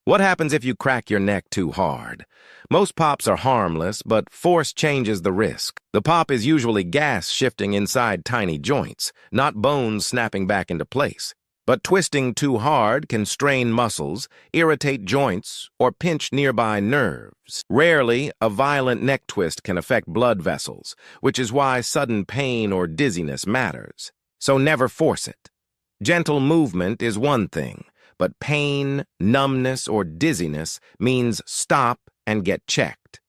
What happens if you crack your neck too hard? Most pops are harmless, but force changes the risk. The pop is usually gas shifting inside tiny joints, not bones snapping back into place. But twisting too hard can strain muscles, irritate joints, or pinch nearby nerves. Rarely, a violent neck twist can affect blood vessels, which is why sudden pain or dizziness matters. So never force it. Gentle movement is one thing, but pain, numbness, or dizziness means stop and get checked.